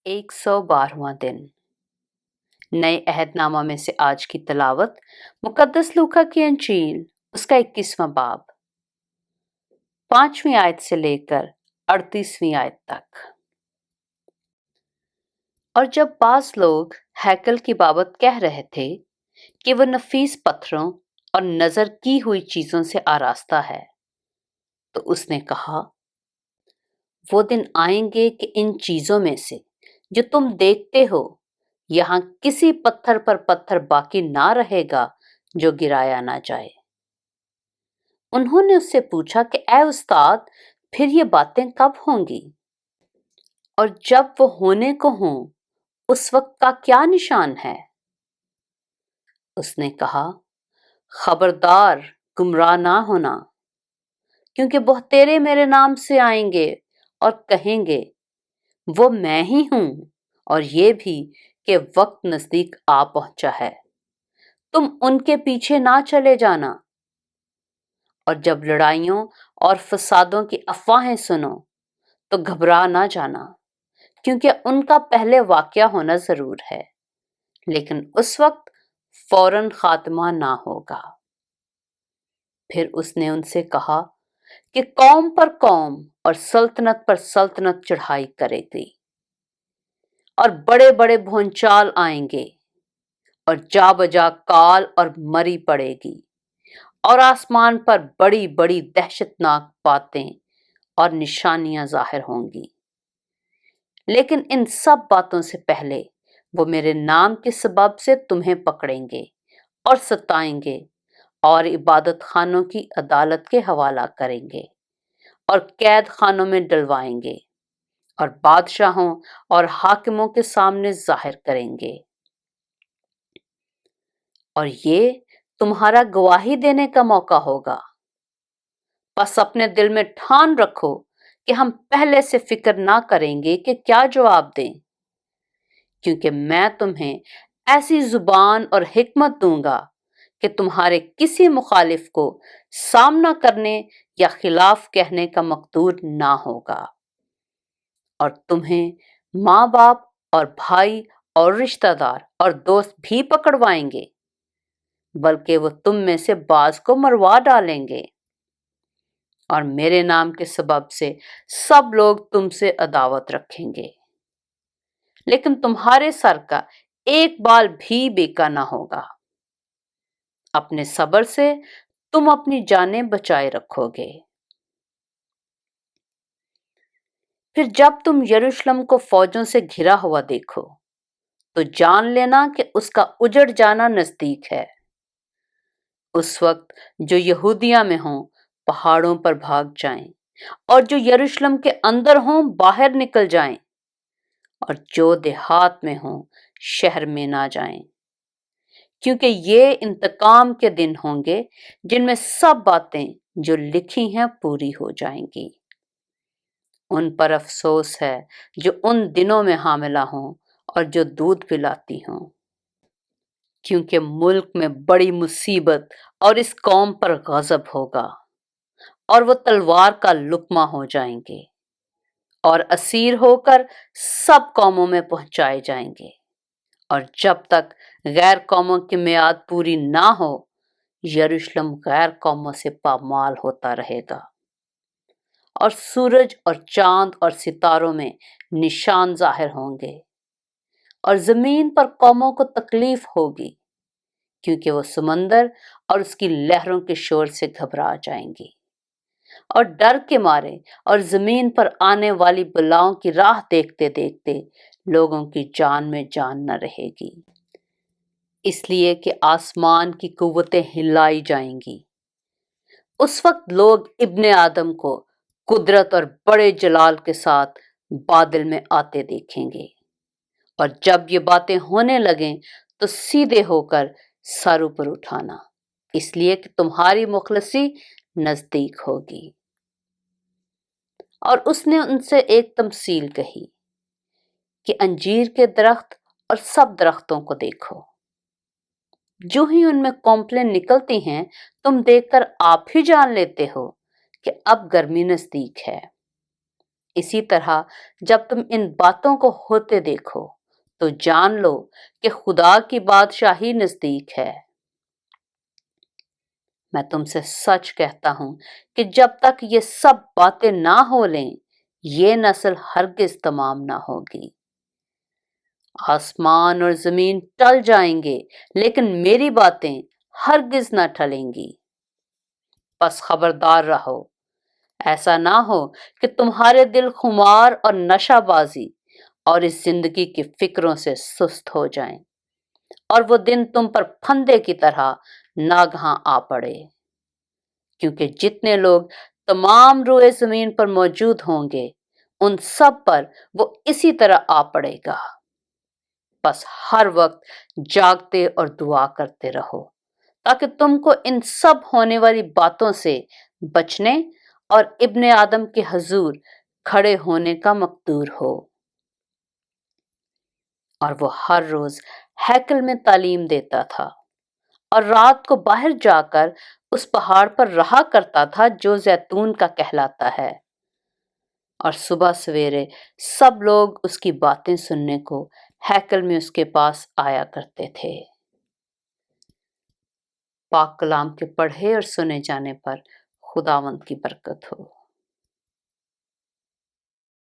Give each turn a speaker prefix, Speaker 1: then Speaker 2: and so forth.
Speaker 1: 112वां दिन। नए अहदनामा में से आज की तलावत मुकद्दस लूका की अंजील उसका 21वां बाब 5वीं आयत से लेकर 38वीं आयत तक। और जब बाज लोग हैकल की बाबत कह रहे थे कि वह नफीस पत्थरों और नजर की हुई चीजों से आरास्ता है, तो उसने कहा, वो दिन आएंगे कि इन चीजों में से जो तुम देखते हो, यहां किसी पत्थर पर पत्थर बाकी ना रहेगा जो गिराया ना जाए। उन्होंने उससे पूछा कि ऐ उस्ताद, फिर ये बातें कब होंगी और जब वो होने को हों उस वक्त का क्या निशान है? उसने कहा, खबरदार, गुमराह ना होना, क्योंकि बहुतेरे मेरे नाम से आएंगे और कहेंगे, वो मैं ही हूं, और ये भी कि वक्त नजदीक आ पहुंचा है, तुम उनके पीछे ना चले जाना। और जब लड़ाइयों और फसादों की अफवाहें सुनो तो घबरा ना जाना, क्योंकि उनका पहले वाकया होना जरूर है, लेकिन उस वक्त फौरन खात्मा ना होगा। फिर उसने उनसे कहा कि कौम पर कौम और सल्तनत पर सल्तनत चढ़ाई करेगी, और बड़े बड़े भूचाल आएंगे, और जा बजा काल और मरी पड़ेगी, और आसमान पर बड़ी बड़ी दहशतनाक बातें और निशानियां जाहिर होंगी। लेकिन इन सब बातों से पहले वो मेरे नाम के सबब से तुम्हें पकड़ेंगे और सताएंगे, और इबादत खानों की अदालत के हवाला करेंगे, और कैद खानों में डलवाएंगे, और बादशाहों और हाकिमों के सामने जाहिर करेंगे। और ये तुम्हारा गवाही देने का मौका होगा। बस अपने दिल में ठान रखो कि हम पहले से फिक्र ना करेंगे कि क्या जवाब दें, क्योंकि मैं तुम्हें ऐसी जुबान और हिकमत दूंगा कि तुम्हारे किसी मुखालिफ को सामना करने या खिलाफ कहने का मकदूर ना होगा। और तुम्हें माँ बाप और भाई और रिश्तेदार और दोस्त भी पकड़वाएंगे, बल्कि वो तुम में से बाज को मरवा डालेंगे, और मेरे नाम के सबब से सब लोग तुमसे अदावत रखेंगे, लेकिन तुम्हारे सर का एक बाल भी बेका ना होगा। अपने सब्र से तुम अपनी जानें बचाए रखोगे। फिर जब तुम यरूशलेम को फौजों से घिरा हुआ देखो तो जान लेना कि उसका उजड़ जाना नजदीक है। उस वक्त जो यहूदिया में हों पहाड़ों पर भाग जाएं, और जो यरूशलेम के अंदर हों बाहर निकल जाएं, और जो देहात में हों शहर में ना जाएं, क्योंकि ये इंतकाम के दिन होंगे जिनमें सब बातें जो लिखी हैं पूरी हो जाएंगी। उन पर अफसोस है जो उन दिनों में हामिला हों और जो दूध पिलाती हों, क्योंकि मुल्क में बड़ी मुसीबत और इस कौम पर गजब होगा, और वो तलवार का लुकमा हो जाएंगे और असीर होकर सब कौमों में पहुंचाए जाएंगे। और जब तक गैर कौमों की मियाद पूरी ना हो, यरूशलेम गैर कौमों से पामाल होता रहेगा, और सूरज और चांद और सितारों में निशान जाहिर होंगे, और जमीन पर कौमों को तकलीफ होगी, क्योंकि वो समंदर और उसकी लहरों के शोर से घबरा जाएंगी, और डर के मारे और जमीन पर आने वाली बलाओं की राह देखते देखते लोगों की जान में जान न रहेगी, इसलिए कि आसमान की कुव्वतें हिलाई जाएंगी। उस वक्त लोग इब्ने आदम को कुदरत और बड़े जलाल के साथ बादल में आते देखेंगे, और जब ये बातें होने लगें तो सीधे होकर सर ऊपर उठाना, इसलिए कि तुम्हारी मुखलसी नजदीक होगी। और उसने उनसे एक तमसील कही कि अंजीर के दरख्त और सब दरख्तों को देखो, जो ही उनमें कौंपलें निकलती हैं तुम देखकर आप ही जान लेते हो कि अब गर्मी नजदीक है। इसी तरह जब तुम इन बातों को होते देखो तो जान लो कि खुदा की बादशाही नजदीक है। मैं तुमसे सच कहता हूं कि जब तक ये सब बातें ना हो लें, ये नस्ल हरगिज तमाम ना होगी। आसमान और जमीन टल जाएंगे, लेकिन मेरी बातें हरगिज ना टलेंगी। बस खबरदार रहो, ऐसा ना हो कि तुम्हारे दिल खुमार और नशाबाजी और इस जिंदगी की फिक्रों से सुस्त हो जाएं और वो दिन तुम पर फंदे की तरह नागहां आ पड़े, क्योंकि जितने लोग तमाम रोए जमीन पर मौजूद होंगे उन सब पर वो इसी तरह आ पड़ेगा। बस हर वक्त जागते और दुआ करते रहो ताकि तुमको इन सब होने वाली बातों से बचने और इब्ने आदम के हजूर खड़े होने का मकदूर हो। और वो हर रोज हैकल में तालीम देता था और रात को बाहर जाकर उस पहाड़ पर रहा करता था जो जैतून का कहलाता है, और सुबह सवेरे सब लोग उसकी बातें सुनने को हैकल में उसके पास आया करते थे। पाक कलाम के पढ़े और सुने जाने पर खुदावंद की बरकत हो।